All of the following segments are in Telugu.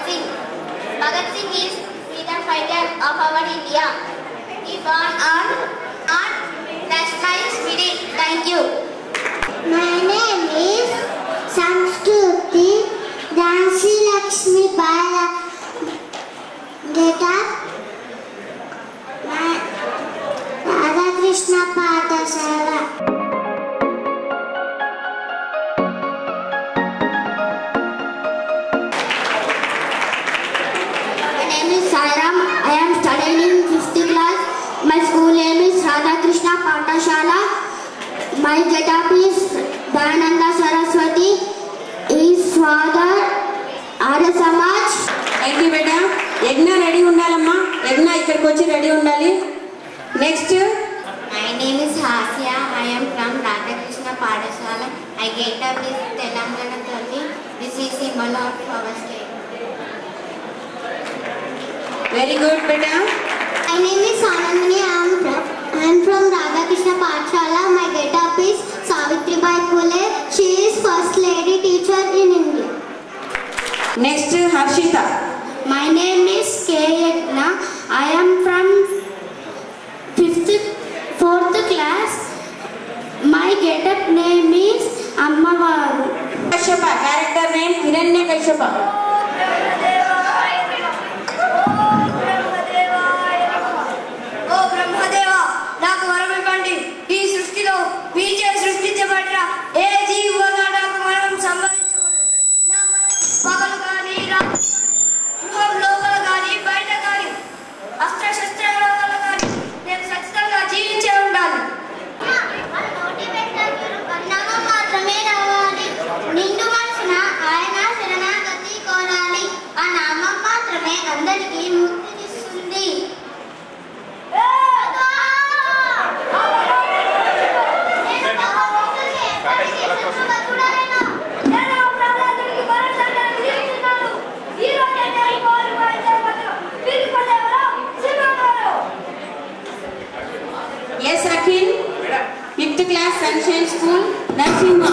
Singh. Bhagat Singh is freedom fighter of our India. He born on National Spirit. Thank you. My name is Samskruti Dansi Lakshmi Bala. Get up. Radha Krishna Pathashala. My name is Sairam. I am studying in 5th class. My school name is Radha Krishna Pathashala. My get-up is Dayananda Saraswati. His father Arya Samaj. Thank you, beta. Yagna ready undalama. Yagna ikkadiki vachi ready undali. Next. My name is Hasya. I am from Radha Krishna Pathashala. My get-up is Telangana Thalli. This is symbol of our state. Very good, beta. My name is Anandini. I am from Radha Krishna Pathashala. My get-up is Savitribai Phule. She is first lady teacher in India. Next, Harshita. My name is K. Yagna. I am from 4th class. My get-up name is Ammavaru. Kashyapa. Character name Hiranya Kashyapa. Yes, Akhil. 5th class, Sunshine School, Narsimha.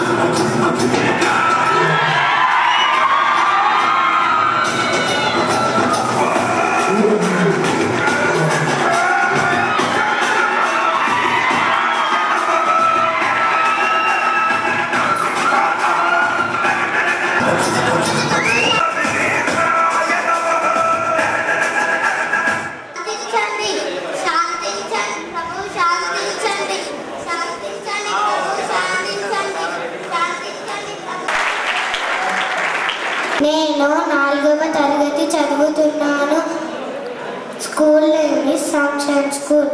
నేను 4వ తరగతి చదువుతున్నాను. School name is sunshine school.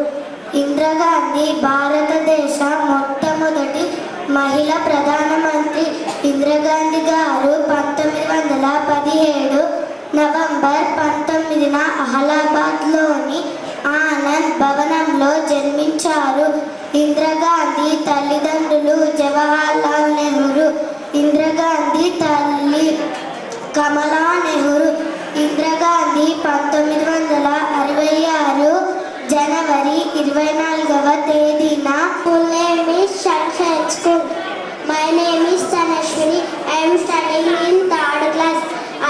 Indira Gandhi భారతదేశ మొట్టమొదటి మహిళా ప్రధానమంత్రి. ఇందిరాగాంధీ గారు 1917 నవంబర్ 19న అలహాబాద్లోని ఆనంద్ భవనంలో జన్మించారు. ఇందిరాగాంధీ తల్లిదండ్రులు జవహర్లాల్ నెహ్రూ. ఇందిరాగాంధీ తల్లి కమలా నెహ్రూ. ఇందిరాగాంధీ 1966 జనవరి 24వ తేదీన. Full name is Sunshine School. My name is Tanashwini. I am studying in 3rd class.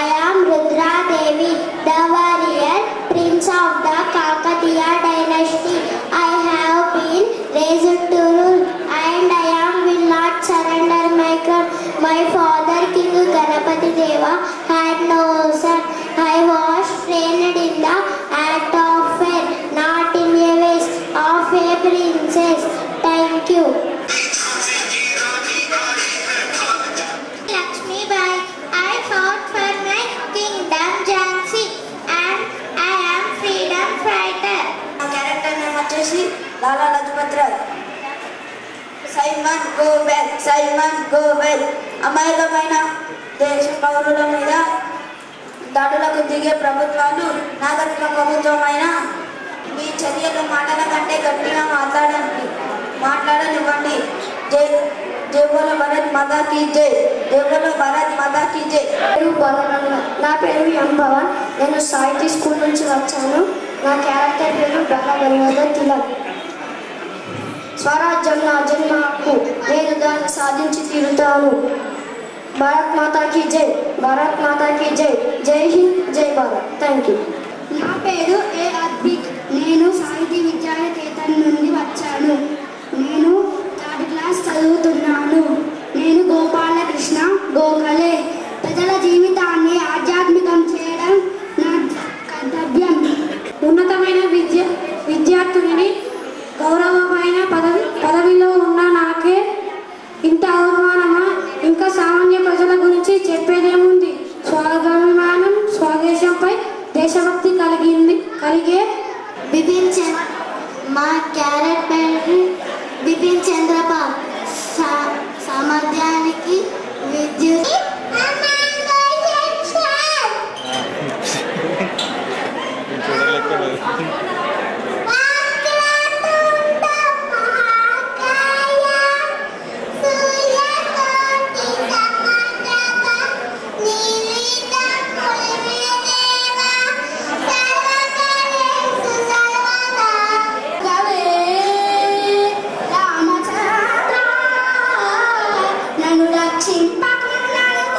I am Rudra Devi, the warrior prince of the Kakatiya dynasty. I have been raised to rule and I will not surrender my crown. My father King Ganapati Deva had no son. I was trained in the act of fair, not in a ways of a princess. Thank you. Lakshmi Bai, I fought for my kingdom Jhansi and I am freedom fighter. Character name వచ్చేసి Lala Lajpat Rai. Simon go back, Simon go back. అమాయకమైన దేశ పౌరుల మీద దాడులకు దిగే ప్రభుత్వాలు నాగరిక ప్రభుత్వమైన మీ చర్యలు మాటల కంటే గట్టిగా మాట్లాడనివ్వండి. జై జై బోలో భారత్ మాతా కీ జై. జై బోలో భారత్ మాతా కీ జై. నా పేరు ఎం భవన్. నేను సాహితీ స్కూల్ నుంచి వచ్చాను. నా క్యారెక్టర్ పేరు గంగాధర్ తిలక్. స్వరాజ్యం నా జన్మ హక్కు, నేను దాన్ని సాధించి తీరుతాను. భారత్ మాతా కీ జై, భారత్ మాతా కీ జై. జై హింద్, జై భారత్. Thank you. నా పేరు ఏ అద్విక్. నేను సాహితీ విద్యానికేతన్ నుండి వచ్చాను. నేను 3rd క్లాస్ చదువుతున్నాను. నేను గోపాలకృష్ణ గోఖలే. ప్రజల జీవితాన్ని ఆధ్యాత్మికం చేయడం నా కర్తవ్యం. ఉన్నతమైన విద్యార్థులని గౌరవమైన పదవిలో ఉన్న నాకే ఇంత అవమానమా? ఇంకా సామాన్య ప్రజల గురించి చెప్పేదేముంది? స్వాభిమానం, స్వదేశంపై దేశభక్తి కలిగే మా క్యారెక్టర్ బిపిన్ చంద్రపాల్. సామర్థ్యానికి విద్యుత్ నన్ను రక్షింపకున్నాను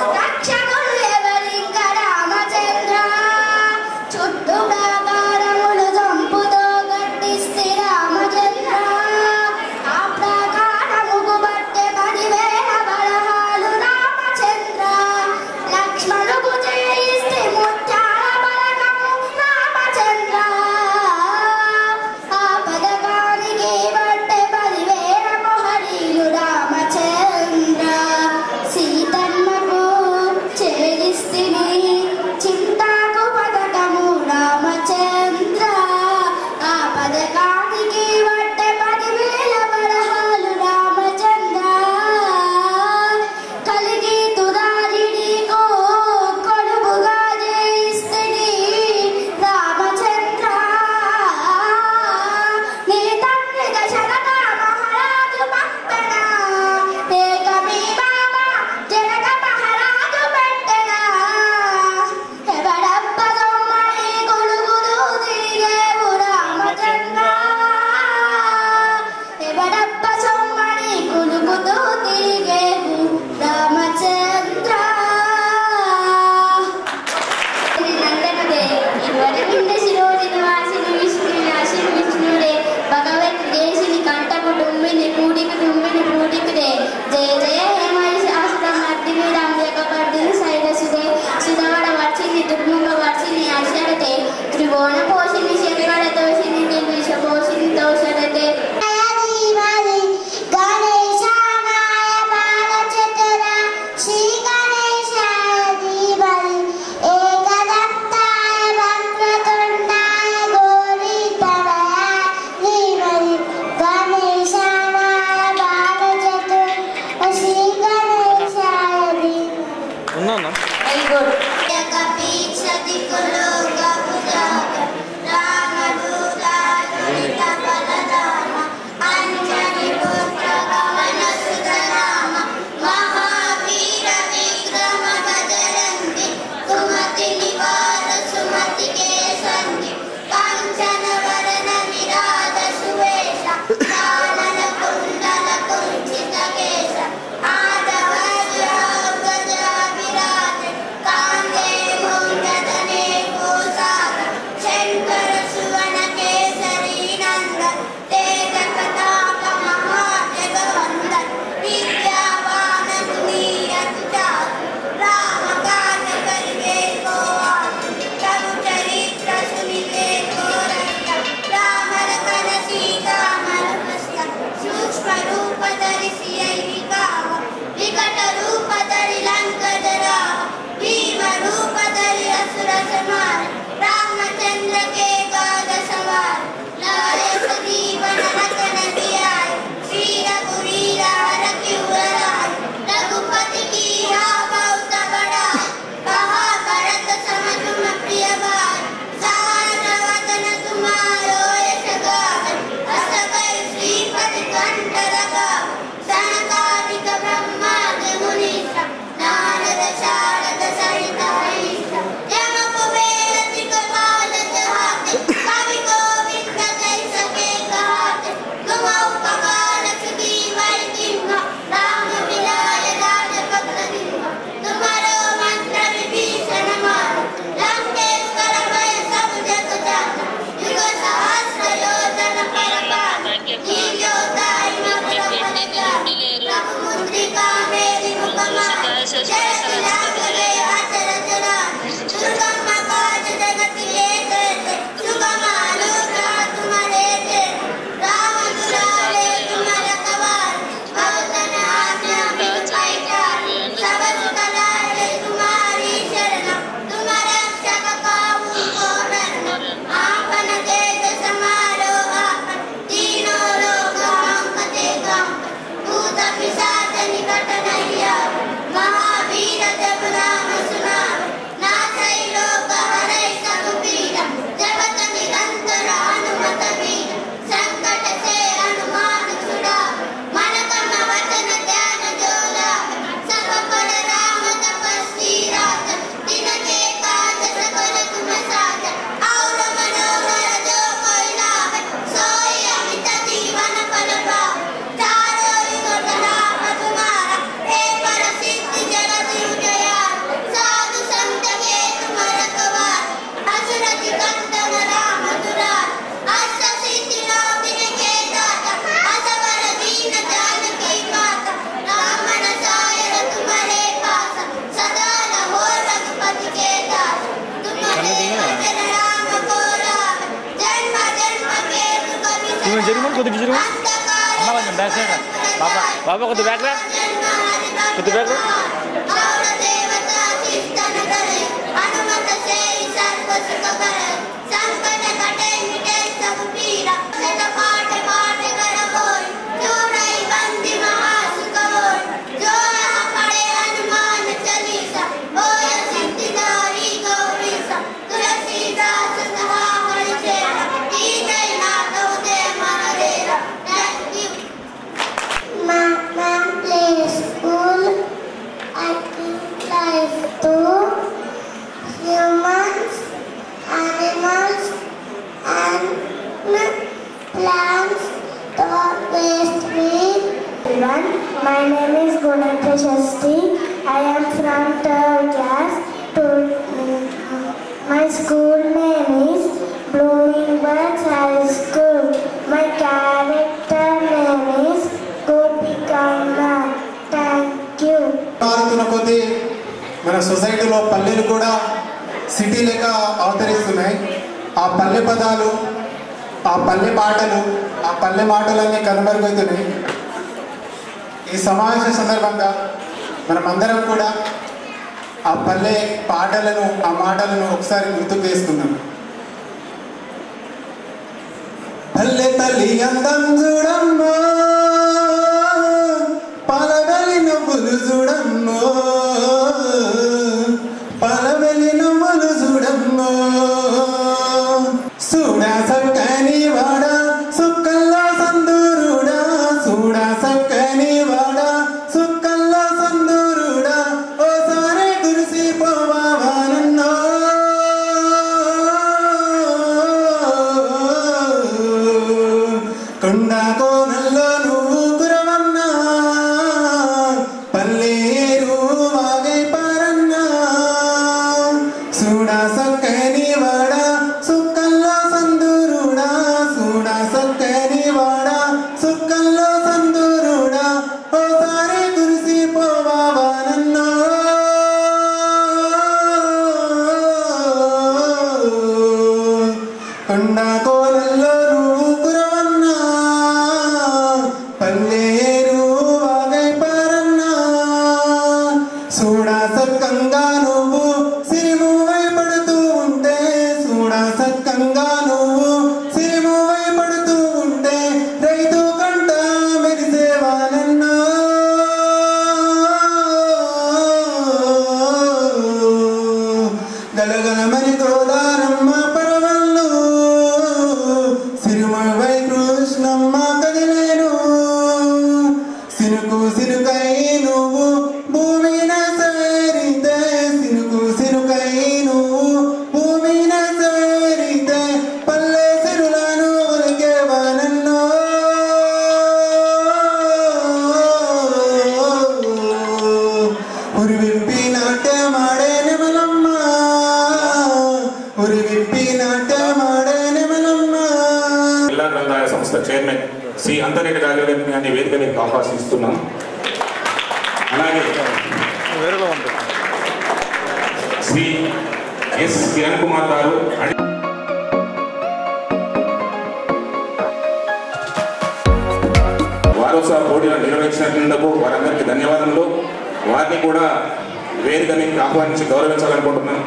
జరిగి కొద్దిగా జరుగు అమ్మ కొంచెం బ్యాక్ సైడ్ బాబా బాబా కొద్ది బ్యాక్ రా కొద్ది back My name is Gunatra Shasti. I am from 3rd class. My school name is Blooming Birds High School. My character name is Gopikamma. Thank you. మారుతున్న కొద్దీ మన సొసైటీలో పల్లెలు కూడా సిటీ లెక్క అవతరిస్తున్నాయి. ఆ పల్లె పదాలు, ఆ పల్లె పాటలు, ఆ పల్లె మాటలన్నీ కనుమరుగవుతున్నాయి. ఈ సమావేశ సందర్భంగా మనమందరం కూడా ఆ పల్లె పాటలను, ఆ మాటలను ఒకసారి గుర్తుకు చేసుకుందాం. పల్లె తల్లి అందం చూడమ్మో, పలవెలి నవ్వులు చూడమ్మో, పలవెలి నవ్వులు చూడమ్మో, చూడా సక్కని వాడా సుక్కల్లో సందూరుడా, చూడా సక్కని వాడా సుక్కల్లో సందూరుడా, ఓసారి కురిసిపోవానన్నో, కొండా కోనల్లో నువ్వు కురవన్నా, పల్లేరు వాగై పారన్నా, చూడా సక్కని వాడా సుక్కల్లో సందూరుడా, చూడా సక్కని వాడా సుక్కల్లో సందూరుడా, ఓసారి కురిసిపోవానన్నో, కొండా కోనల్లో నువ్వు కురవన్నా, పల్లేరు వాగై పారన్నా, చూడా సక్కంగా నువ్వు సిరిమువై పడుతూ ఉంటే, చూడా సక్కంగా నువ్వు సిరిమువై పడుతూ ఉంటే, రైతు కంట మెరిసేవానన్నా, గలగలమని గోదారమ్మ పరవళ్ళు, సిరిమవై కృష్ణమ్మ కదిలేను, సినుకు సినుకై నువ్వు భూమిన సేరితే, సినుకు సినుకై నువ్వు భూమిన సేరితే, పల్లె సిరులను ఒలికేవానన్నో, ఉరి విప్పి నాట్యమాడే నెమలమ్మ, ఉరి విప్పి నాట్యమాడే నెమలమ్మ. జిల్లా గ్రంథాలయ సంస్థ చైర్మన్ శ్రీ అంతరెడ్డి గారిని అనే వేదిక మీకు ఆహ్వానిస్తున్నాం. అలాగే శ్రీ ఎస్ కిరణ్ కుమార్ గారు వారోత్సవ పోటీలు నిర్వహించినందుకు వారందరికీ ధన్యవాదములు. వారిని కూడా వేదిక మీకు ఆహ్వానించి గౌరవించాలనుకుంటున్నాను.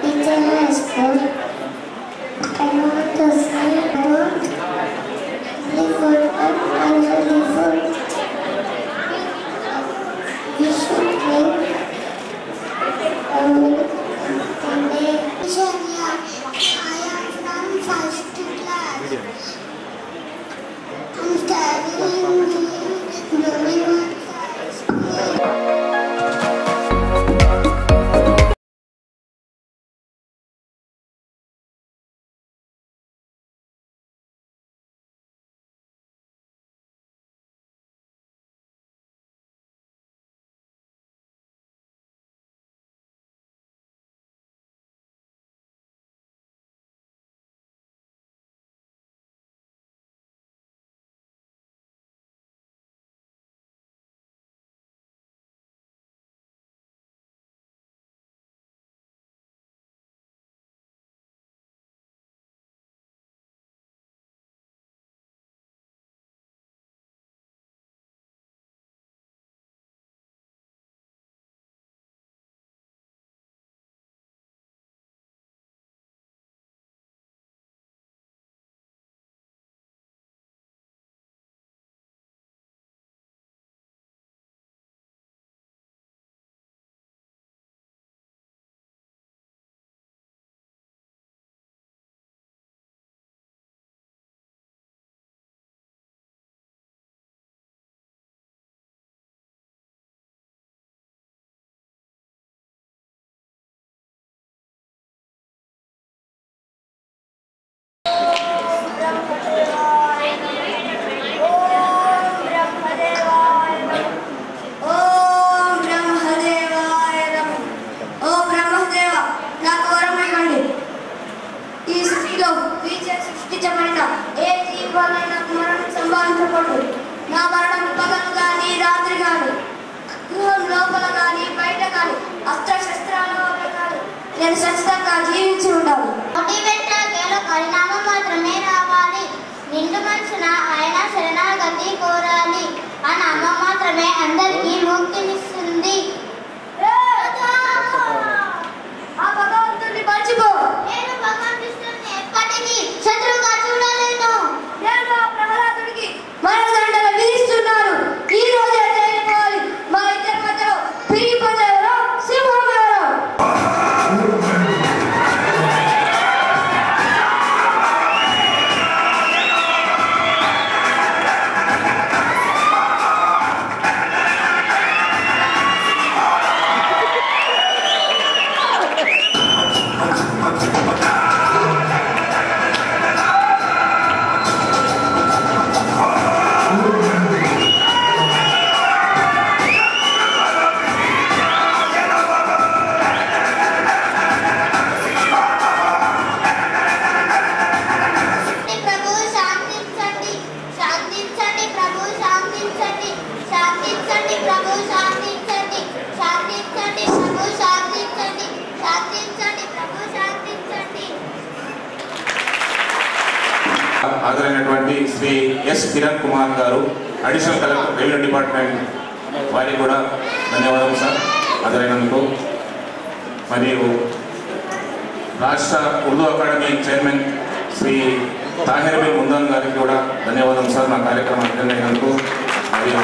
international school. I want to say about live and live. We should drink I am from first class. I'm studying ఆదరైనటువంటి శ్రీ ఎస్ కిరణ్ కుమార్ గారు అడిషనల్ కలెక్టర్ రెవెన్యూ డిపార్ట్మెంట్ వారికి కూడా ధన్యవాదాలు సార్ ఆదరైనందుకు. మరియు రాష్ట్ర ఉర్దూ అకాడమీ చైర్మన్ శ్రీ తాహిర్ బిన్ ముందాన్ గారికి కూడా ధన్యవాదాలు సార్ నా కార్యక్రమం అటెండ్ అయినందుకు. మరియు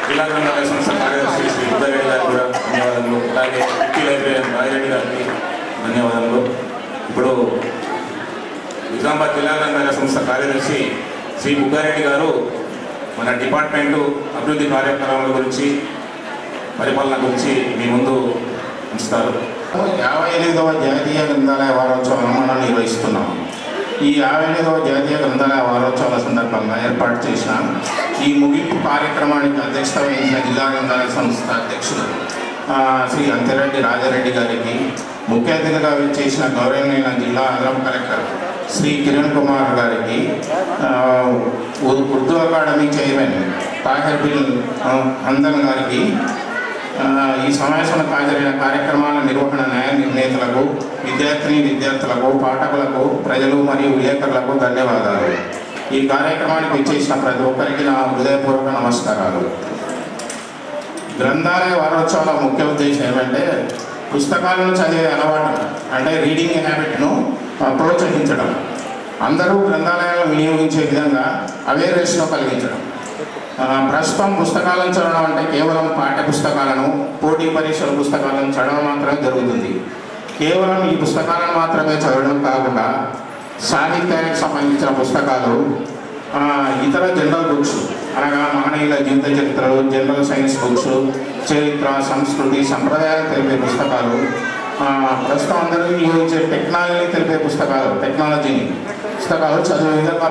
జిల్లా గ్రంథాలయ సంస్థ కార్యదర్శి శ్రీ బుద్ధారెడ్డి గారికి కూడా ధన్యవాదాలు. అలాగే ఎంపీ లైబ్రరీయన్ రాజిరెడ్డి గారికి ధన్యవాదాలు. ఇప్పుడు నిజామాబాద్ జిల్లా గ్రంథాలయ సంస్థ కార్యదర్శి శ్రీ బుద్ధారెడ్డి గారు మన డిపార్ట్మెంటు అభివృద్ధి కార్యక్రమాల గురించి పరిపాలన గురించి మీ ముందు ఉంచుతారు. 58వ జాతీయ గ్రంథాలయ వారోత్సవాలను మనం నిర్వహిస్తున్నాము. ఈ 58వ జాతీయ గ్రంథాలయ వారోత్సవాల సందర్భంగా ఏర్పాటు చేసిన ఈ ముగింపు కార్యక్రమానికి అధ్యక్షత వహించిన జిల్లా గ్రంథాలయ సంస్థ అధ్యక్షులు శ్రీ అంతిరెడ్డి రాజారెడ్డి గారికి, ముఖ్య అతిథిగా చేసిన గౌరవనీయ జిల్లా అదనపు కలెక్టర్ శ్రీ కిరణ్ కుమార్ గారికి, ఉర్దూ అకాడమీ చైర్మన్ తాహిర్ బిన్ ముందాన్ గారికి, ఈ సమావేశంలో హాజరైన కార్యక్రమాల నిర్వహణ న్యాయ నిర్ణేతలకు, విద్యార్థులకు, పాఠకులకు, ప్రజలు మరియు విలేకరులకు ధన్యవాదాలు. ఈ కార్యక్రమానికి విచ్చేసిన ప్రతి ఒక్కరికి నా హృదయపూర్వక నమస్కారాలు. గ్రంథాలయ వారోత్సవాల ముఖ్య ఉద్దేశం ఏమంటే పుస్తకాలను చదివే అలవాటు అంటే రీడింగ్ హ్యాబిట్ను ప్రోత్సహించడం, అందరూ గ్రంథాలయాలను వినియోగించే విధంగా అవేర్నెస్ను కలిగించడం. ప్రస్తుతం పుస్తకాలను చదవడం అంటే కేవలం పాఠ్య పుస్తకాలను, పోటీ పరీక్షల పుస్తకాలను చదవడం మాత్రమే జరుగుతుంది. కేవలం ఈ పుస్తకాలను మాత్రమే చదవడం కాకుండా సాహిత్యానికి సంబంధించిన పుస్తకాలు, ఇతర జనరల్ బుక్స్ అనగా మహనీయుల జీవిత చరిత్రలు, జనరల్ సైన్స్ బుక్స్, చరిత్ర, సంస్కృతి, సంప్రదాయాలు తెలిపే పుస్తకాలు, ప్రస్తుతం అందరూ వినియోగించే టెక్నాలజీని తెలిపే పుస్తకాలు, టెక్నాలజీని పుస్తకాలు చదివే విధంగా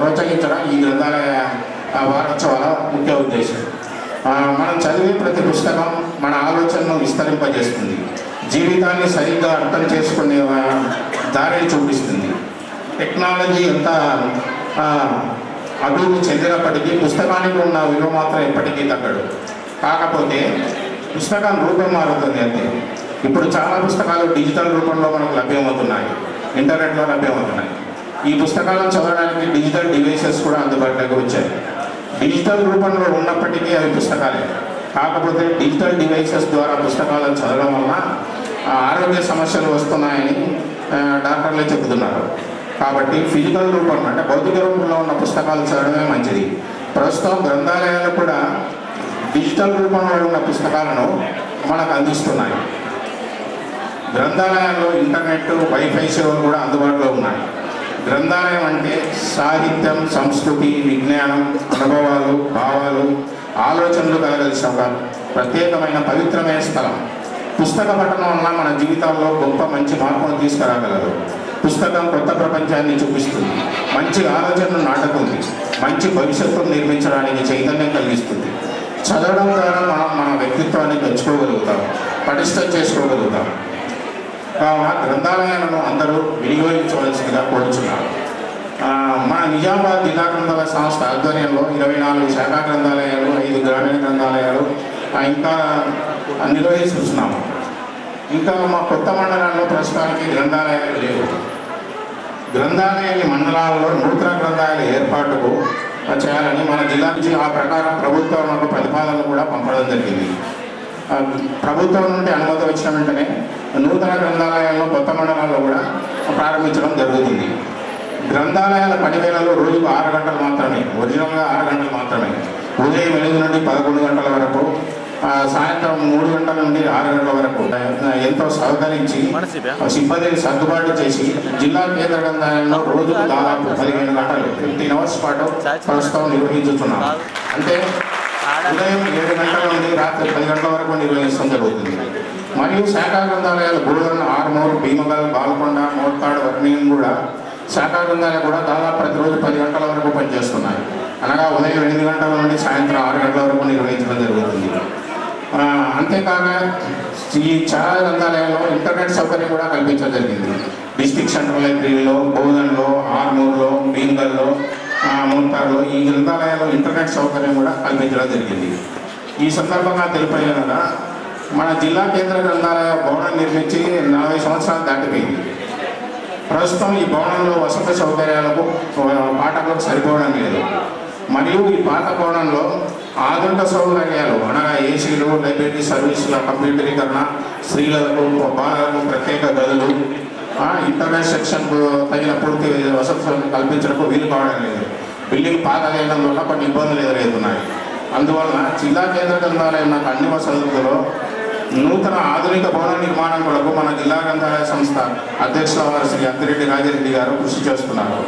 ప్రోత్సహించడం ఈ గ్రంథాలయ వారోత్సవాల ముఖ్య ఉద్దేశం. మనం చదివే ప్రతి పుస్తకం మన ఆలోచనను విస్తరింపజేస్తుంది, జీవితాన్ని సరిగ్గా అర్థం చేసుకునే దారిని చూపిస్తుంది. టెక్నాలజీ ఎంత అభివృద్ధి చెందినప్పటికీ పుస్తకానికి ఉన్న విలువ మాత్రం ఎప్పటికీ తగ్గదు. కాకపోతే పుస్తకం రూపం మారుతుంది అంతే. ఇప్పుడు చాలా పుస్తకాలు డిజిటల్ రూపంలో మనకు లభ్యమవుతున్నాయి, ఇంటర్నెట్లో లభ్యమవుతున్నాయి. ఈ పుస్తకాలను చదవడానికి డిజిటల్ డివైసెస్ కూడా అందుబాటులోకి వచ్చాయి. డిజిటల్ రూపంలో ఉన్నప్పటికీ అవి పుస్తకాలే. కాకపోతే డిజిటల్ డివైసెస్ ద్వారా పుస్తకాలను చదవడం వల్ల ఆరోగ్య సమస్యలు వస్తున్నాయని డాక్టర్లే చెబుతున్నారు. కాబట్టి ఫిజికల్ రూపం అంటే భౌతిక రూపంలో ఉన్న పుస్తకాలు చదవడమే మంచిది. ప్రస్తుతం గ్రంథాలయాలు కూడా డిజిటల్ రూపంలో ఉన్న పుస్తకాలను మనకు అందిస్తున్నాయి. గ్రంథాలయాల్లో ఇంటర్నెట్, వైఫై సేవలు కూడా అందుబాటులో ఉన్నాయి. గ్రంథాలయం అంటే సాహిత్యం, సంస్కృతి, విజ్ఞానం, అనుభవాలు, భావాలు, ఆలోచనలు కలగలిసిన ఒక ప్రత్యేకమైన పవిత్రమైన స్థలం. పుస్తక పఠనం వల్ల మన జీవితాల్లో గొప్ప మంచి మార్పును తీసుకురాగలరు. పుస్తకం కొత్త ప్రపంచాన్ని చూపిస్తుంది, మంచి ఆలోచనను నాటుతుంది, మంచి భవిష్యత్తును నిర్మించడానికి చైతన్యం కలిగిస్తుంది. చదవడం ద్వారా మనం మన వ్యక్తిత్వాన్ని పెంచుకోగలుగుతాం, పటిష్టం చేసుకోగలుగుతాం. కావున గ్రంథాలయాలను అందరూ వినియోగించవలసిందిగా కోరుచున్నారు. మన నిజామాబాద్ జిల్లా గ్రంథాలయ సంస్థ ఆధ్వర్యంలో 24 శాఖా గ్రంథాలయాలు, 5 గ్రామీణ గ్రంథాలయాలు ఇంకా నిర్వహిస్తున్నాము. ఇంకా మా కొత్త మండలాల్లో ప్రస్తుతానికి గ్రంథాలయాలు లేవు. గ్రంథాలయాల మండలాల్లో నూతన గ్రంథాలయాల ఏర్పాటుకు చేయాలని మన జిల్లా నుంచి ఆ ప్రకారం ప్రభుత్వం ప్రతిపాదనలు కూడా పంపడం జరిగింది. ప్రభుత్వం నుండి అనుమతి వచ్చిన వెంటనే నూతన గ్రంథాలయాలను కొత్త మండలాల్లో కూడా ప్రారంభించడం జరుగుతుంది. గ్రంథాలయాల పనివేళలు రోజుకు 6 గంటలు మాత్రమే, ఒరిజినల్గా 6 గంటలు మాత్రమే. ఉదయం 8 నుండి 11 గంటల వరకు, సాయంత్రం 3 గంటల నుండి 6 గంటల వరకు ఎంతో సహకరించి సిబ్బందిని సర్దుబాటు చేసి జిల్లా కేంద్ర గ్రంథాలయంలో రోజుకు దాదాపు 15 గంటలు 15 అవర్స్ పాటు ప్రస్తుతం నిర్వహించుతున్నాం. అంటే ఉదయం 7 గంటల నుండి రాత్రి 10 గంటల వరకు నిర్వహించడం జరుగుతుంది. మరియు శాఖా గ్రంథాలయాలు గూడూరు, ఆర్మూరు, భీమగల్, బాల్కొండ, మోర్తాడు, వర్ణియం కూడా శాఖా గ్రంథాలయాలు కూడా దాదాపు ప్రతిరోజు 10 గంటల వరకు పనిచేస్తున్నాయి. అనగా ఉదయం 8 గంటల నుండి సాయంత్రం 6 గంటల వరకు నిర్వహించడం జరుగుతుంది. అంతేకాక ఈ చాలా గ్రంథాలయాల్లో ఇంటర్నెట్ సౌకర్యం కూడా కల్పించడం జరిగింది. డిస్ట్రిక్ట్ సెంట్రల్ లైబ్రరీలో, బోధన్లో, ఆర్మూర్లో, భీమగల్లో, మోర్తాడులో ఈ గ్రంథాలయాల్లో ఇంటర్నెట్ సౌకర్యం కూడా కల్పించడం జరిగింది. ఈ సందర్భంగా తెలిపేయగా మన జిల్లా కేంద్ర గ్రంథాలయ భవనం నిర్మించి 40 సంవత్సరాలు దాటిపోయింది. ప్రస్తుతం ఈ భవనంలో వసతి సౌకర్యాలకు పాఠకులకు సరిపోవడం లేదు. మరియు ఈ పాత భవనంలో ఆధునిక సౌకర్యాలు అనగా ఏసీలు, లైబ్రరీ సర్వీసుల కంప్యూటరీకరణ, స్త్రీలకు, బాలలకు ప్రత్యేక గదులు, ఇంటర్నెట్ సెక్షన్కు తగిన పూర్తి వసతులను కల్పించడానికి వీలు కావడం లేదు. బిల్డింగ్ పాత వేయడం వల్ల కొన్ని ఇబ్బందులు ఎదురవుతున్నాయి. అందువలన జిల్లా కేంద్ర గ్రంథాలయం నాకు అన్ని వసతులలో నూతన ఆధునిక భవన నిర్మాణం కొరకు మన జిల్లా గ్రంథాలయ సంస్థ అధ్యక్షుల వారు శ్రీ అంతిరెడ్డి రాజిరెడ్డి గారు కృషి చేస్తున్నారు.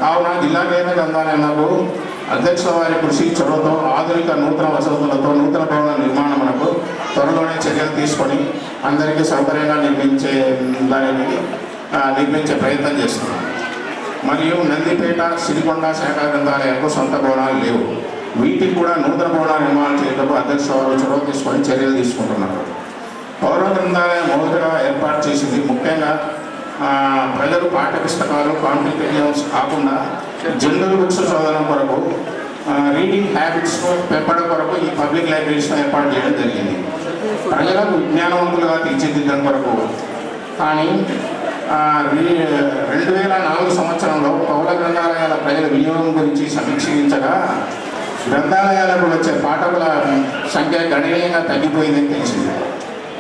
కావున జిల్లా కేంద్ర గ్రంథాలయంలో అధ్యక్షుల వారి కృషి చొరవతో ఆధునిక నూతన వసతులతో నూతన భవన నిర్మాణమునకు త్వరలోనే చర్యలు తీసుకొని అందరికీ సౌకర్యంగా నిర్మించే ప్రయత్నం చేస్తున్నాం. మరియు నందిపేట, సిరికొండ శాఖా గ్రంథాలయాలకు సొంత భవనాలు లేవు. వీటికి కూడా నూతన భవనాలు నిర్మాణం చేయడానికి అధ్యక్షుల వారు చొరవ తీసుకొని చర్యలు తీసుకుంటున్నారు. పౌర గ్రంథాలయం మొదటగా ఏర్పాటు చేసింది ముఖ్యంగా ప్రజలు పాఠ్య పుస్తకాలు, కాంపిటేటివ్స్ కాకుండా జనరల్ బుక్స్ చదవడం కొరకు, రీడింగ్ హ్యాబిట్స్ పెంపడం కొరకు ఈ పబ్లిక్ లైబ్రరీస్ను ఏర్పాటు చేయడం జరిగింది. ప్రజలకు విజ్ఞానవంతులుగా తీర్చిదిద్దడం కొరకు. కానీ 2004 సంవత్సరంలో పౌర గ్రంథాలయాల ప్రజల వినియోగం గురించి సమీక్షించగా గ్రంథాలయాలకు వచ్చే పాఠకుల సంఖ్య గణనీయంగా తగ్గిపోయిందని తెలిసింది.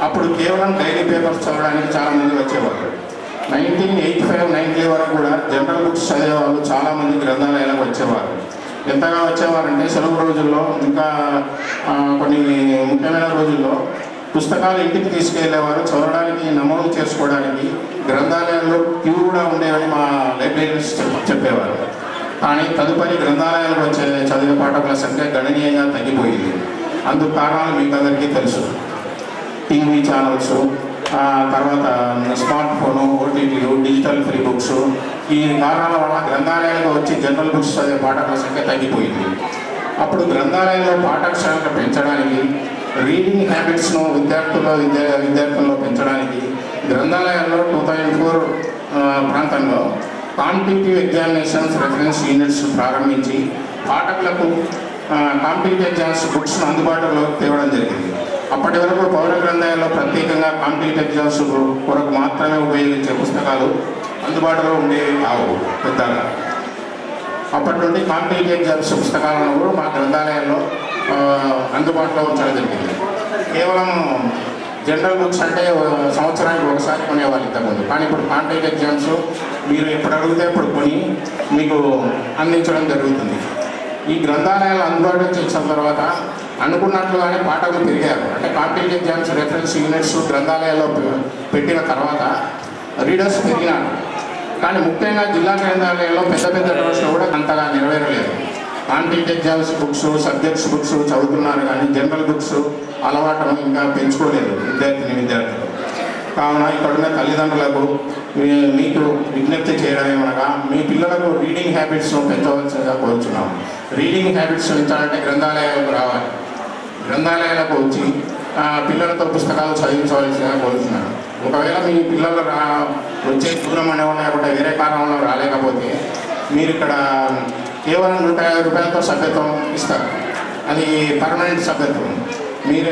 అప్పుడు కేవలం డైలీ పేపర్స్ చదవడానికి చాలామంది వచ్చేవారు. 1985-90 వరకు కూడా జనరల్ బుక్స్ చదివే వాళ్ళు చాలామంది గ్రంథాలయాలకు వచ్చేవారు. ఎంతగా వచ్చేవారంటే సెలవు రోజుల్లో ఇంకా కొన్ని ముఖ్యమైన రోజుల్లో పుస్తకాలు ఇంటికి తీసుకెళ్లేవారు. చదవడానికి నమోదు చేసుకోవడానికి గ్రంథాలయాల్లో క్యూ కూడా ఉండేవని మా లైబ్రరీస్ చెప్పేవారు. కానీ తదుపరి గ్రంథాలయాలకు వచ్చే చదివే పాఠకుల సంఖ్య గణనీయంగా తగ్గిపోయింది. అందుకు కారణాలు మీకు అందరికీ తెలుసు. టీవీ ఛానల్స్, తర్వాత స్మార్ట్ ఫోను, ఓటీటీలు, డిజిటల్ ఫ్రీ బుక్స్, ఈ కారణాల వల్ల గ్రంథాలయాలకు వచ్చి జనరల్ బుక్స్ చదివే పాఠకుల సంఖ్య తగ్గిపోయింది. అప్పుడు గ్రంథాలయంలో పాఠశాలను పెంచడానికి, రీడింగ్ హ్యాబిట్స్ను విద్యార్థుల్లో పెంచడానికి గ్రంథాలయాల్లో 2004 ప్రాంతంలో కాంపిటేటివ్ ఎగ్జామినేషన్స్ రెఫరెన్స్ యూనిట్స్ ప్రారంభించి పాఠకులకు కాంపిటేటివ్ ఎగ్జామ్స్ బుక్స్ను అందుబాటులోకి తేవడం జరిగింది. అప్పటి వరకు పౌర గ్రంథాలయాల్లో ప్రత్యేకంగా కాంపిటేటివ్ ఎగ్జామ్స్ కొరకు మాత్రమే ఉపయోగించే పుస్తకాలు అందుబాటులో ఉండేవి కావు పెద్దగా. అప్పటి నుండి కాంపిటేటివ్ ఎగ్జామ్స్ పుస్తకాలను కూడా మా గ్రంథాలయాల్లో అందుబాటులో ఉంచడం జరిగింది. కేవలం జనరల్ బుక్స్ అంటే సంవత్సరానికి ఒకసారి కొనేవాళ్ళు ఇంతకుముందు. కానీ ఇప్పుడు కాంపిటేటివ్ ఎగ్జామ్స్ మీరు ఎప్పుడు అడిగితే అప్పుడు కొని మీకు అందించడం జరుగుతుంది. ఈ గ్రంథాలయాలు అందుబాటులో చేసిన తర్వాత అనుకున్నట్లుగానే పాఠకులు పెరిగారు. అంటే కాంపిటేటివ్ ఎగ్జామ్స్ రెఫరెన్స్ యూనిట్స్ గ్రంథాలయాల్లో పెట్టిన తర్వాత రీడర్స్ పెరిగినారు. కానీ ముఖ్యంగా జిల్లా గ్రంథాలయాల్లో పెద్ద పెద్ద నోట్స్లు కూడా అంతగా నెరవేరలేదు. Competitive exams books, subjects books చదువుతున్నారు కానీ జనరల్ బుక్స్ అలవాటును ఇంకా పెంచుకోలేదు విద్యార్థులు. కావున ఇక్కడున్న తల్లిదండ్రులకు మీకు విజ్ఞప్తి చేయడం ఏమనగా మీ పిల్లలకు రీడింగ్ హ్యాబిట్స్ను పెంచవలసిందిగా కోరుచున్నాం. రీడింగ్ హ్యాబిట్స్ పెంచాలంటే గ్రంథాలయాలకు రావాలి. గ్రంథాలయాలకు వచ్చి పిల్లలతో పుస్తకాలు చదివించవలసిందిగా కోరుతున్నాను. ఒకవేళ మీ పిల్లలు వచ్చే దూరం అనేవి లేకుండా వేరే కారణంలో రాలేకపోతే మీరు ఇక్కడ కేవలం 150 రూపాయలతో సభ్యత్వం ఇస్తారు. అది పర్మనెంట్ సభ్యత్వం. మీరు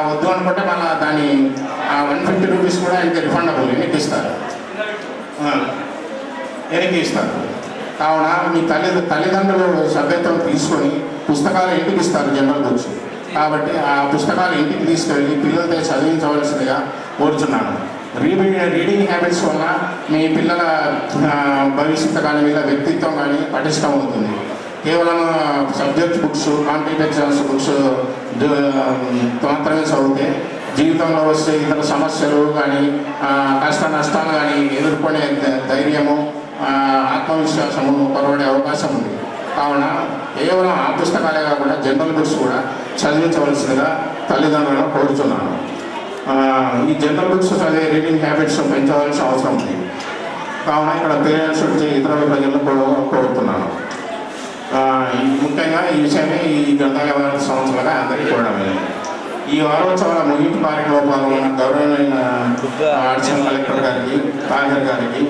వద్దు అనుకుంటే మళ్ళీ దాని 150 రూపీస్ కూడా ఇంకా రిఫండబుల్ వెనక్కి ఇస్తారు. కావున మీ తల్లిదండ్రులు సభ్యత్వం తీసుకొని పుస్తకాలు ఇంటికి ఇస్తారు జనరల్ బుక్స్. కాబట్టి ఆ పుస్తకాలు ఇంటికి తీసుకెళ్ళి పిల్లలతో చదివించవలసిందిగా కోరుచున్నాను. రీడింగ్ హ్యాబిట్స్ వల్ల మీ పిల్లల భవిష్యత్తు కానీ వీళ్ళ వ్యక్తిత్వం కానీ పటిష్టం అవుతుంది. కేవలం subject books, competitive exams books మాత్రమే చదివితే జీవితంలో వస్తే ఇతర సమస్యలు కానీ కష్ట నష్టాలు కానీ ఎదుర్కొనే ధైర్యము, ఆత్మవిశ్వాసము కొరవడే అవకాశం ఉంది. కావున కేవలం ఆ పుస్తకాలే కాకుండా జనరల్ బుక్స్ కూడా చదివించవలసిందిగా తల్లిదండ్రులను కోరుతున్నాను. ఈ జనరల్ బుక్స్ చదివే రీడింగ్ హ్యాబిట్స్ పెంచవలసిన అవసరం ఉంది. కావున ఇక్కడ పేరెంట్స్ ఇతర ప్రజలను కోరుతున్నాను. ముఖ్యంగా ఈ విషయమే ఈ గ్రంథాలయ సంవత్సరాలుగా అందరికీ కోరడమే. ఈ వారోత్సవాల ముగింపు కార్యక్రమంలో పాల్గొన్న గౌరవమైన అడిషనల్ కలెక్టర్ గారికి, తాహిర్ గారికి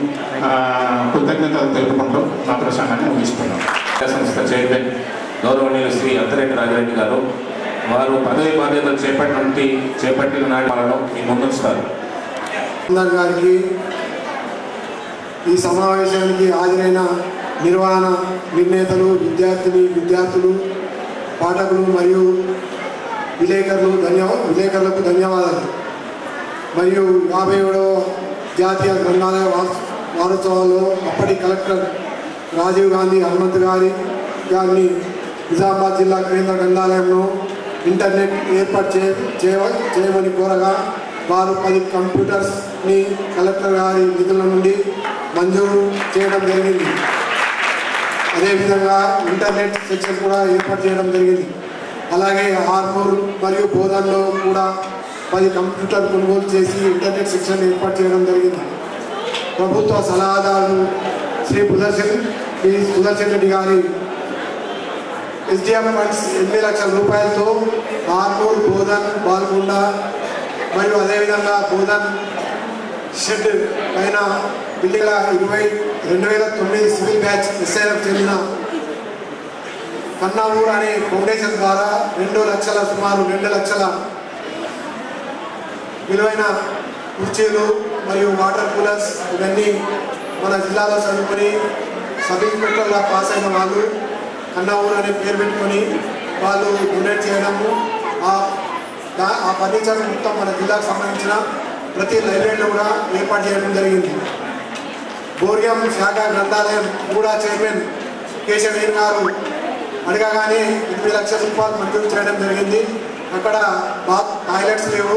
కృతజ్ఞతలు తెలుపుకుంటూ నా ప్రసంగాన్ని ముగిస్తున్నాను. సంస్థ చైర్మన్ గౌరవనీయులు శ్రీ అత్తిరెడ్డి రాజరెడ్డి గారు వారు పదవి బాధ్యతలు చేపట్టిన నాటి వాళ్ళలో ఈ ముందుస్తారు. గారికి ఈ సమావేశానికి హాజరైన నిర్వహణ నిర్ణేతలు, విద్యార్థులు, పాఠకులు మరియు విలేకరులకు ధన్యవాదాలు. మరియు 57వ జాతీయ గ్రంథాలయ వారోత్సవాల్లో అప్పటి కలెక్టర్ రాజీవ్ గాంధీ హనుమంత్ గారిని నిజామాబాద్ జిల్లా కేంద్ర గ్రంథాలయంలో ఇంటర్నెట్ ఏర్పాటు చేయమని కోరగా వారు 10 కంప్యూటర్స్ని కలెక్టర్ గారి నిధుల నుండి మంజూరు చేయడం జరిగింది. అదేవిధంగా ఇంటర్నెట్ సెక్షన్ కూడా ఏర్పాటు చేయడం జరిగింది. అలాగే ఆర్మూర్ మరియు బోధన్లో కూడా 10 కంప్యూటర్ కొనుగోలు చేసి ఇంటర్నెట్ సెక్షన్ ఏర్పాటు చేయడం జరిగింది. ప్రభుత్వ సలహాదారులు శ్రీ సుదర్శన్ రెడ్డి గారి ఎస్డిఎం ఫండ్స్ 8 లక్షల రూపాయలతో ఆర్మూర్, బోధన్, బాల్కొండ మరియు అదేవిధంగా బోధన్ షెడ్ పైన బిల్డింగ్ల 2009 సివిల్ బ్యాచ్ ఎస్ఐఎఫ్ చెందిన కన్నావూర్ అనే ఫౌండేషన్ ద్వారా సుమారు 2 లక్షల విలువైన కుర్చీలు మరియు వాటర్ కూలర్స్ ఇవన్నీ మన జిల్లాలో చదువుకొని సబ్ ఇన్స్పెక్టర్గా పాస్ అయిన వాళ్ళు అన్న ఊరు అనే పేరు పెట్టుకొని వాళ్ళు డొనేట్ చేయడము, ఆ ఫర్నిచర్ మొత్తం మన జిల్లాకు సంబంధించిన ప్రతి లైబ్రరీలో కూడా ఏర్పాటు చేయడం జరిగింది. బోర్గం శాఖ గ్రంథాలయం కూడా చైర్మన్ కేశవేణి గారు అడగగానే 8 లక్షల రూపాయలు మంజూరు చేయడం జరిగింది. అక్కడ టాయిలెట్స్ లేవు,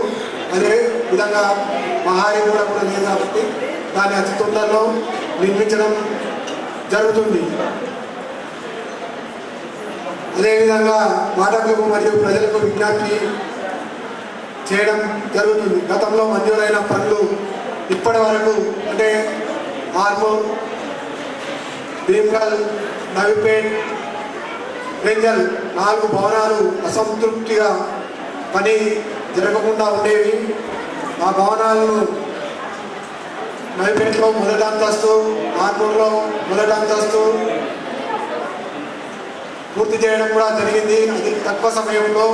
అదే విధంగా మహారి కూడా లేదు కాబట్టి దాన్ని అతి తొందరలో నిర్మించడం జరుగుతుంది. అదేవిధంగా పాఠకులకు మరియు ప్రజలకు విజ్ఞప్తి చేయడం జరుగుతుంది. గతంలో మంజూరైన పనులు ఇప్పటి వరకు అంటే ఆర్మూర్, భీమ్గల్, నవిపేట్, రేంజల్ 4 భవనాలు అసంతృప్తిగా పని జరగకుండా ఉండేవి. ఆ భవనాలను నవిపేటలో మొదటి అంతస్తు, ఆర్మూర్లో మొదటి అంతస్తు పూర్తి చేయడం కూడా జరిగింది. అది తక్కువ సమయంలో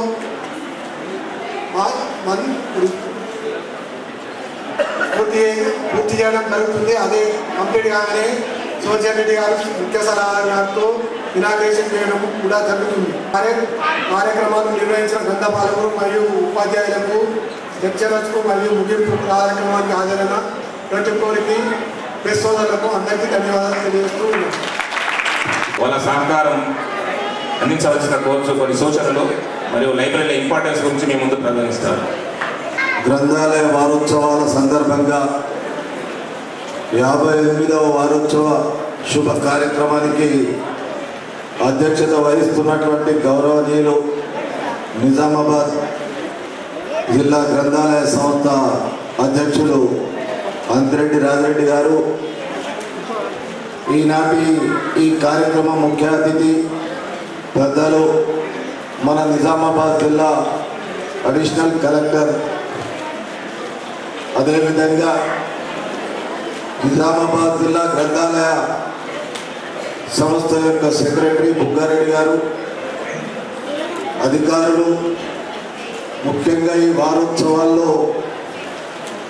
పూర్తి చేయడం జరుగుతుంది. అదే కంప్లీట్ కాగానే సోషల్ రెడ్డి గారు ముఖ్య సలహా గారితో ఇనాగ్రేషన్ చేయడం కూడా జరుగుతుంది. కార్యక్రమాలు నిర్వహించిన గ్రంథ పాలకులు మరియు ఉపాధ్యాయులకు, లెక్చరర్స్కు మరియు ముగింపు కార్యక్రమానికి హాజరైన ప్రతి ఒక్కరికి ప్రెస్ సోదరులకు అందరికీ ధన్యవాదాలు తెలియజేస్తూ ఉన్నాం. వాళ్ళ సహకారం అందించవలసిన కొన్ని సూచనలు మరియు లైబ్రరీల ఇంపార్టెన్స్ గురించి మీ ముందు ప్రదర్శిస్తారు. గ్రంథాలయ వారోత్సవాల సందర్భంగా 58వ వారోత్సవ శుభ కార్యక్రమానికి అధ్యక్షత వహిస్తున్నటువంటి గౌరవనీయులు నిజామాబాద్ జిల్లా గ్రంథాలయ సంస్థ అధ్యక్షులు అంతిరెడ్డి రాజిరెడ్డి గారు, ఈనాటి ఈ కార్యక్రమం ముఖ్య అతిథి పెద్దలు మన నిజామాబాద్ జిల్లా అడిషనల్ కలెక్టర్, అదేవిధంగా నిజామాబాద్ జిల్లా గ్రంథాలయ సంస్థ యొక్క సెక్రటరీ బుగ్గారెడ్డి గారు, అధికారులు, ముఖ్యంగా ఈ వారోత్సవాల్లో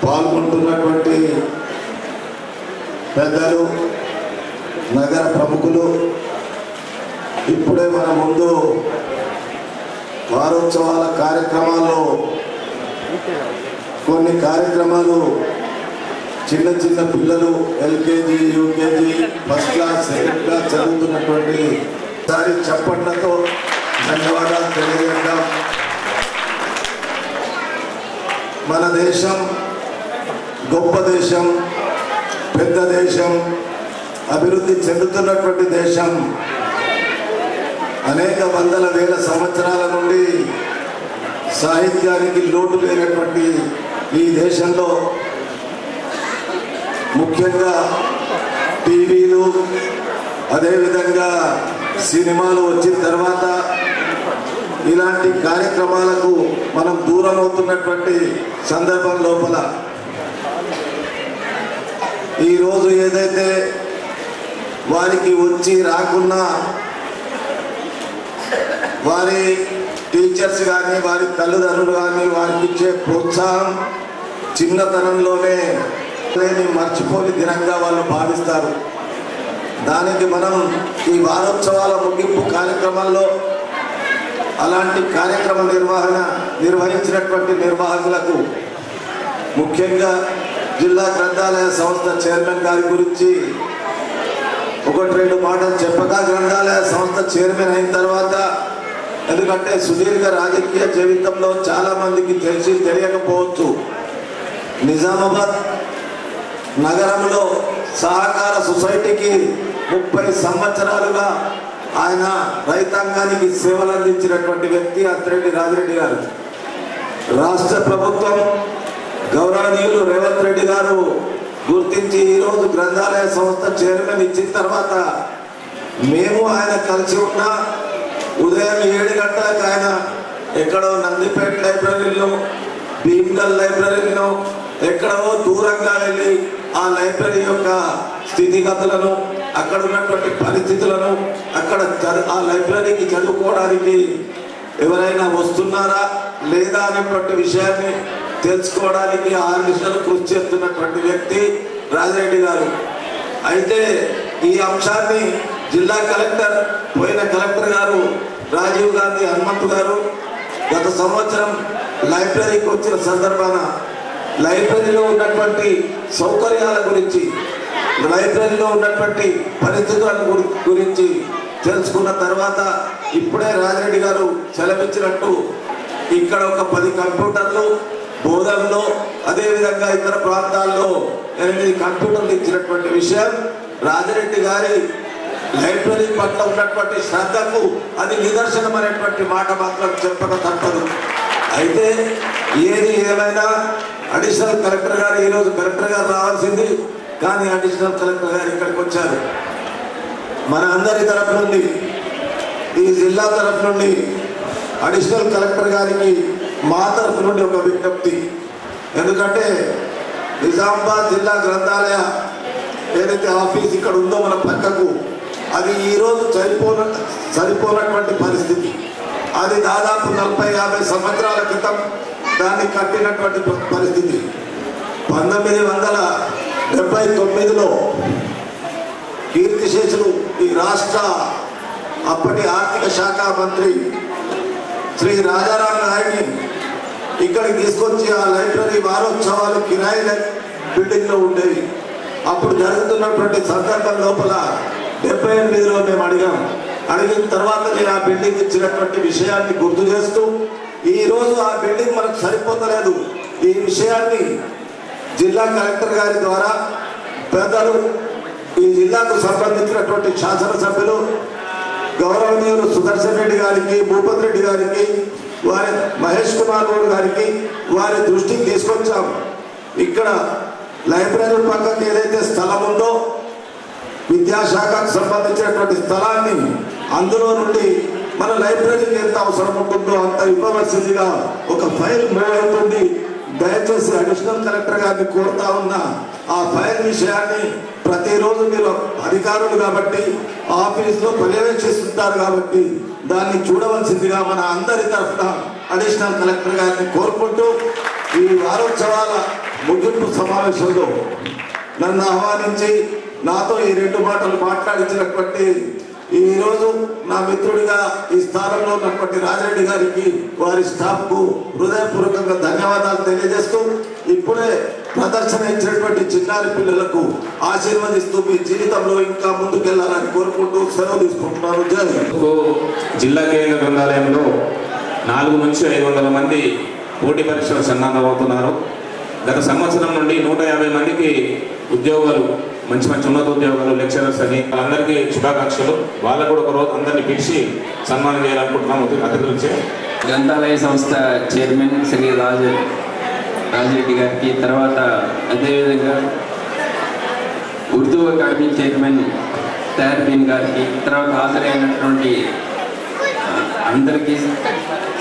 పాల్గొంటున్నటువంటి పెద్దలు, నగర ప్రముఖులు, ఇప్పుడే మన ముందు వారోత్సవాల కార్యక్రమాల్లో కొన్ని కార్యక్రమాలు చిన్న చిన్న పిల్లలు LKG, UKG, first class, second class చదువుతున్నటువంటి సారి చప్పట్లతో ధన్యవాదాలు తెలియజేద్దాం. మన దేశం గొప్ప దేశం, పెద్ద దేశం, అభివృద్ధి చెందుతున్నటువంటి దేశం. అనేక వందల వేల సంవత్సరాల నుండి సాహిత్యానికి లోటు లేనటువంటి ఈ దేశంలో ముఖ్యంగా టీవీలు, అదేవిధంగా సినిమాలు వచ్చిన తర్వాత ఇలాంటి కార్యక్రమాలకు మనం దూరం అవుతున్నటువంటి సందర్భం లోపల ఈరోజు ఏదైతే వారికి వచ్చి రాకున్నా వారి టీచర్స్ కానీ, వారి తల్లిదండ్రులు కానీ వారికి ఇచ్చే ప్రోత్సాహం చిన్నతనంలోనే మర్చిపోని దినంగా వాళ్ళు భావిస్తారు. దానికి మనం ఈ వారోత్సవాల ముగింపు కార్యక్రమాల్లో అలాంటి కార్యక్రమ నిర్వహించినటువంటి నిర్వాహకులకు, ముఖ్యంగా జిల్లా గ్రంథాలయ సంస్థ చైర్మన్ గారి గురించి 1-2 మాటలు చెప్పగా, గ్రంథాలయ సంస్థ చైర్మన్ అయిన తర్వాత, ఎందుకంటే సుదీర్ఘ రాజకీయ జీవితంలో చాలా మందికి తెలియకపోవచ్చు, నిజామాబాద్ నగరంలో సహకార సొసైటీకి 30 సంవత్సరాలుగా ఆయన రైతాంగానికి సేవలు అందించినటువంటి వ్యక్తి అంతిరెడ్డి రాజిరెడ్డి గారు. రాష్ట్ర ప్రభుత్వం గౌరవనీయులు రేవంత్ రెడ్డి గారు గుర్తించి ఈరోజు గ్రంథాలయ సంస్థ చైర్మన్ ఇచ్చిన తర్వాత మేము ఆయన కలిసి ఉన్న ఉదయం 7 గంటలకు ఆయన ఎక్కడో నందిపేట లైబ్రరీలో, భీమ్గల్ లైబ్రరీలో ఎక్కడో దూరంగా వెళ్ళి ఆ లైబ్రరీ యొక్క స్థితిగతులను, అక్కడ ఉన్నటువంటి పరిస్థితులను, అక్కడ ఆ లైబ్రరీకి చదువుకోవడానికి ఎవరైనా వస్తున్నారా లేదా అనేటువంటి విషయాన్ని తెలుసుకోవడానికి 6 నిమిషాలు కృషి చేస్తున్నటువంటి వ్యక్తి రాజిరెడ్డి గారు. అయితే ఈ అంశాన్ని జిల్లా కలెక్టర్ పోయిన కలెక్టర్ గారు రాజీవ్ గాంధీ హనుమంతు గారు గత సంవత్సరం లైబ్రరీకి వచ్చిన సందర్భాన లైబ్రరీలో ఉన్నటువంటి సౌకర్యాల గురించి, లైబ్రరీలో ఉన్నటువంటి పరిస్థితుల గురించి తెలుసుకున్న తర్వాత ఇప్పుడే రాజిరెడ్డి గారు సెలవిచ్చినట్టు ఇక్కడ ఒక 10 కంప్యూటర్లు బోధనలో, అదేవిధంగా ఇతర ప్రాంతాల్లో 8 కంప్యూటర్లు ఇచ్చినటువంటి విషయం రాజిరెడ్డి గారి లైబ్రరీ పట్ల ఉన్నటువంటి శ్రద్ధకు అది నిదర్శనమైనటువంటి మాట మాత్రం చెప్పక తప్పదు. అయితే ఏది ఏమైనా అడిషనల్ కలెక్టర్ గారు ఈరోజు కలెక్టర్ గారు రావాల్సింది, కానీ అడిషనల్ కలెక్టర్ గారు ఇక్కడికి వచ్చారు. మన అందరి తరఫు నుండి, ఈ జిల్లా తరఫు నుండి అడిషనల్ కలెక్టర్ గారికి మా తరఫు నుండి ఒక విజ్ఞప్తి. ఎందుకంటే నిజామాబాద్ జిల్లా గ్రంథాలయ ఏదైతే ఆఫీస్ ఇక్కడ ఉందో మన పక్కకు, అది ఈరోజు సరిపోనటువంటి పరిస్థితి. అది దాదాపు 40-50 సంవత్సరాల క్రితం దాన్ని కట్టినటువంటి పరిస్థితి. 1979లో కీర్తిశేషులు ఈ రాష్ట్ర అప్పటి ఆర్థిక శాఖ మంత్రి శ్రీ రాజారాం నాయుడిని ఇక్కడికి తీసుకొచ్చి ఆ లైబ్రరీ వారోత్సవాలు కిరాయి బిల్డింగ్లో ఉండేవి. అప్పుడు జరుగుతున్నటువంటి సందర్భం లోపల 78లో మేము అడిగిన తర్వాత నేను ఆ బిల్డింగ్ ఇచ్చినటువంటి విషయాన్ని గుర్తు చేస్తూ, ఈరోజు ఆ బిల్డింగ్ మనకు సరిపోతలేదు. ఈ విషయాన్ని జిల్లా కలెక్టర్ గారి ద్వారా పెద్దలు, ఈ జిల్లాకు సంబంధించినటువంటి శాసనసభ్యులు గౌరవనీయులు సుదర్శన్ రెడ్డి గారికి, భూపతి రెడ్డి గారికి, వారి మహేష్ కుమార్ గౌడ్ గారికి వారి దృష్టికి తీసుకొచ్చాం. ఇక్కడ లైబ్రరీ పక్కకి ఏదైతే స్థలం ఉందో విద్యాశాఖకు సంబంధించినటువంటి స్థలాన్ని అందులో నుండి మన లైబ్రరీకి ఎంత అవసరం ఉంటుందో అంత ఇవ్వవలసిందిగా ఒక ఫైల్ మూవ్ అవుతుంది. దయచేసి అడిషనల్ కలెక్టర్ గారిని కోరుతా ఉన్నా, ఆ ఫైల్ విషయాన్ని ప్రతిరోజు మీరు అధికారులు కాబట్టి ఆఫీస్లో పర్యవేక్షిస్తుంటారు కాబట్టి దాన్ని చూడవలసిందిగా మన అందరి తరఫున అడిషనల్ కలెక్టర్ గారిని కోరుకుంటూ, ఈ వారోత్సవాల ముగింపు సమావేశంలో నన్ను ఆహ్వానించి నాతో ఈ 2 మాటలు మాట్లాడించినటువంటి ఈరోజు నా మిత్రుడిగా ఈ స్థానంలో ఉన్నటువంటి రాజిరెడ్డి గారికి, వారి స్టాఫ్కు హృదయపూర్వకంగా ధన్యవాదాలు తెలియజేస్తూ, ఇప్పుడే ప్రదర్శన ఇచ్చినటువంటి చిన్నారి పిల్లలకు ఆశీర్వదిస్తూ మీ జీవితంలో ఇంకా ముందుకెళ్లాలని కోరుకుంటూ సెలవు తీసుకుంటున్నాను. జై జిల్లా కేంద్ర గ్రంథాలయంలో 400 నుంచి 500 మంది పోటీ పరీక్షలు సన్నద్ధమవుతున్నారు. గత సంవత్సరం నుండి 150 మందికి ఉద్యోగాలు, మంచి ఉన్నత ఉద్యోగాలు, లెక్చరర్స్ అని అందరికీ శుభాకాంక్షలు. వాళ్ళకు కూడా ఒక రోజు అందరినీ పిలిచి సన్మానం చేయాలనుకుంటున్నాము అతిథుల నుంచి. గ్రంథాలయ సంస్థ చైర్మన్ శ్రీ రాజిరెడ్డి గారికి, తర్వాత అదేవిధంగా ఉర్దూ అకాడమీ చైర్మన్ తహర్బీన్ గారికి, తర్వాత హాజరైనటువంటి అందరికీ,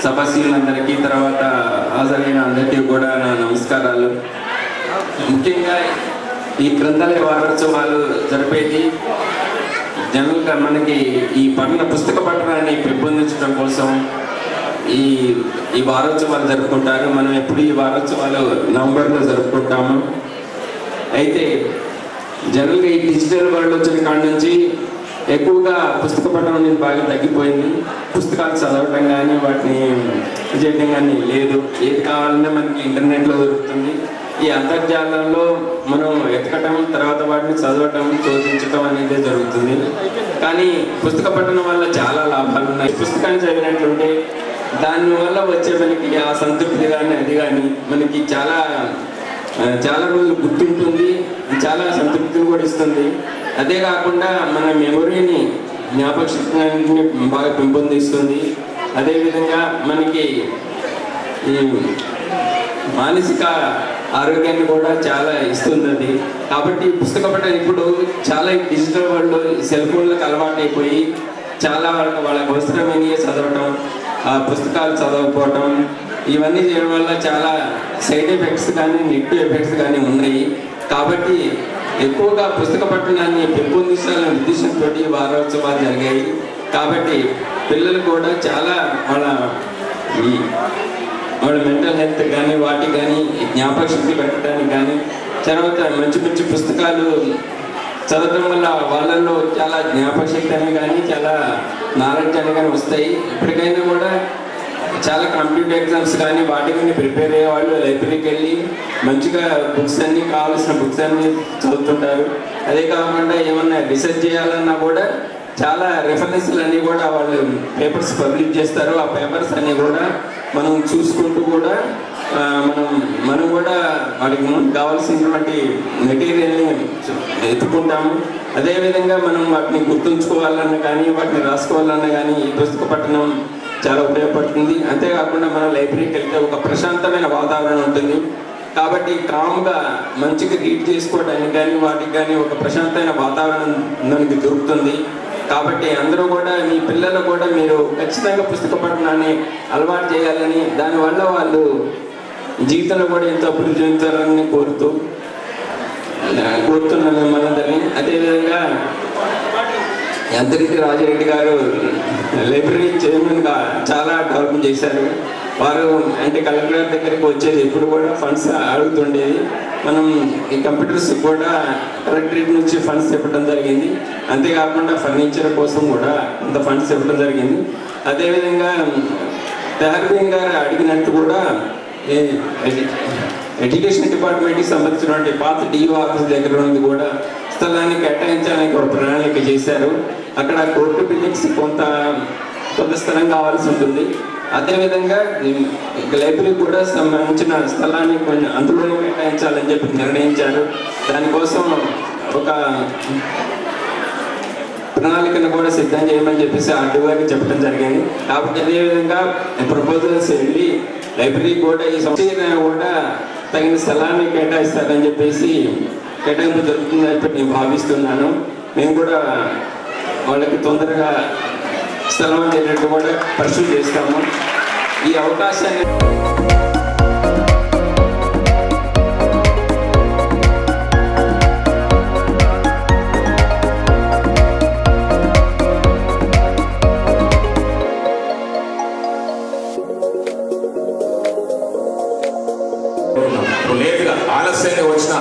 సభాసీలందరికీ, తర్వాత హాజరైన అందరికీ కూడా నా నమస్కారాలు. ముఖ్యంగా ఈ గ్రంథాలయ వారోత్సవాలు జరిపేది జనరల్గా మనకి ఈ పుస్తక పఠనాన్ని పెంపొందించడం కోసం ఈ వారోత్సవాలు జరుపుకుంటారు. మనం ఎప్పుడు ఈ వారోత్సవాలు నవంబర్లో జరుపుకుంటాము. అయితే జనరల్గా ఈ డిజిటల్ వరల్డ్ వచ్చిన కాడ నుంచి ఎక్కువగా పుస్తక పఠనం అనేది బాగా తగ్గిపోయింది. పుస్తకాలు చదవటం కానీ వాటిని చేయటం కానీ లేదు. ఏది కావాలన్నా మనకి ఇంటర్నెట్లో దొరుకుతుంది. ఈ అంతర్జాలంలో మనం ఎతకటం, తర్వాత వాటిని చదవటం, శోధించటం అనేది జరుగుతుంది. కానీ పుస్తక పఠనం వల్ల చాలా లాభాలు ఉన్నాయి. పుస్తకాన్ని చదివినట్లుంటే దానివల్ల వచ్చే మనకి ఆ సంతృప్తి కానీ అది కానీ మనకి చాలా రోజులు గుర్తుంటుంది, చాలా సంతృప్తిని కూడా ఇస్తుంది. అదే కాకుండా మన మెమొరీని, జ్ఞాపక శక్తిని బాగా పెంపొందిస్తుంది. అదేవిధంగా మనకి ఈ మానసిక ఆరోగ్యాన్ని కూడా చాలా ఇస్తుంది అది. కాబట్టి పుస్తక పఠనం ఇప్పుడు చాలా డిజిటల్ వరల్డ్లో సెల్ ఫోన్లకు అలవాటు అయిపోయి చాలా వాళ్ళకి అవసరమైనవి చదవటం, ఆ పుస్తకాలు చదవకపోవటం, ఇవన్నీ చేయడం వల్ల చాలా సైడ్ ఎఫెక్ట్స్ కానీ నెగిటివ్ ఎఫెక్ట్స్ కానీ ఉన్నాయి. కాబట్టి ఎక్కువగా పుస్తక పఠనాన్ని పెంపొందించాలనే ఉద్దేశంతో వారోత్సవాలు జరిగాయి. కాబట్టి పిల్లలు కూడా చాలా వాళ్ళ మెంటల్ హెల్త్ కానీ వాటికి కానీ జ్ఞాపక శక్తి పెట్టడానికి కానీ తర్వాత మంచి పుస్తకాలు చదవడం వల్ల వాళ్ళల్లో చాలా జ్ఞాపక శక్తి అని కానీ చాలా నాలెడ్జ్ అని కానీ వస్తాయి. ఇప్పటికైనా కూడా చాలా కాంపిటేటివ్ ఎగ్జామ్స్ కానీ వాటికి ప్రిపేర్ అయ్యే వాళ్ళు లైబ్రరీకి వెళ్ళి మంచిగా బుక్స్ అన్నీ కావాల్సిన బుక్స్ అన్నీ చదువుతుంటారు. అదే కాకుండా ఏమన్నా రీసెర్చ్ చేయాలన్నా కూడా చాలా రెఫరెన్స్లు అన్నీ కూడా వాళ్ళు పేపర్స్ పబ్లిష్ చేస్తారు. ఆ పేపర్స్ అన్నీ కూడా మనం చూసుకుంటూ కూడా మనం కూడా వాటికి కావాల్సినటువంటి మెటీరియల్ని ఎత్తుకుంటాము. అదేవిధంగా మనం వాటిని గుర్తుంచుకోవాలన్నా కానీ వాటిని రాసుకోవాలన్నా కానీ ఈ పుస్తక పఠనం చాలా ఉపయోగపడుతుంది. అంతేకాకుండా మనం లైబ్రరీకి వెళ్తే ఒక ప్రశాంతమైన వాతావరణం ఉంటుంది. కాబట్టి కామ్గా మంచిగా రీడ్ చేసుకోవడానికి కానీ వాటికి కానీ ఒక ప్రశాంతమైన వాతావరణం మనకి దొరుకుతుంది. కాబట్టి అందరూ కూడా మీ పిల్లలు కూడా మీరు ఖచ్చితంగా పుస్తక పఠనాన్ని అలవాటు చేయాలని, దానివల్ల వాళ్ళు జీవితంలో కూడా ఎంతో అభివృద్ధి చెందుతారని కోరుతున్నాను మనందరినీ. అదేవిధంగా యంత్రెడ్డి రాజారెడ్డి గారు లైబ్రరీ చైర్మన్గా చాలా డెవలప్ చేశారు. వారు అంటే కలెక్టర్ దగ్గరికి వచ్చేది ఎప్పుడు కూడా ఫండ్స్ అడుగుతుండేది. మనం ఈ కంప్యూటర్స్ కూడా కలెక్టరేట్ నుంచి ఫండ్స్ ఇవ్వడం జరిగింది. అంతేకాకుండా ఫర్నిచర్ కోసం కూడా కొంత ఫండ్స్ ఇవ్వడం జరిగింది. అదేవిధంగా తెహర్బీన్ గారు అడిగినట్టు కూడా ఎడ్యుకేషన్ డిపార్ట్మెంట్కి సంబంధించినటువంటి పాత డిఓ ఆఫీస్ దగ్గర నుండి కూడా స్థలాన్ని కేటాయించడానికి ఒక ప్రణాళిక చేశారు. అక్కడ కోర్టు బిల్డింగ్స్ కొంత స్థలం కావాల్సి ఉంటుంది. అదేవిధంగా లైబ్రరీ కూడా సంబంధించిన స్థలాన్ని కొంచెం అందులోనే కేటాయించాలని చెప్పి నిర్ణయించారు. దానికోసం ఒక ప్రణాళికను కూడా సిద్ధం చేయమని చెప్పేసి ఆర్డీ గారికి చెప్పడం జరిగింది. కాబట్టి అదేవిధంగా ప్రపోజల్స్ వెళ్ళి లైబ్రరీ కూడా ఈ సంవత్సరం కూడా తగిన స్థలాన్ని కేటాయిస్తారని చెప్పేసి కేటాయింపు జరుగుతుందని చెప్పి నేను భావిస్తున్నాను. మేము కూడా వాళ్ళకి తొందరగా స్థలం అనేటట్టు కూడా పర్సూ చేస్తాము. ఈ అవకాశాన్ని లేటుగా ఆలస్యంగా వచ్చిన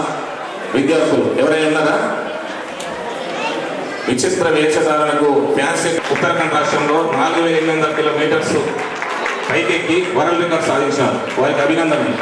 విద్యార్థులు ఎవరైనా ఉన్నారా? విచిత్ర వేషధారణకు ఫ్యాన్సీ ఉత్తరాఖండ్ రాష్ట్రంలో 4800 కిలోమీటర్స్ పైకెక్కి వరల్డ్ రికార్డ్ సాధించారు. వారికి అభినందనలు.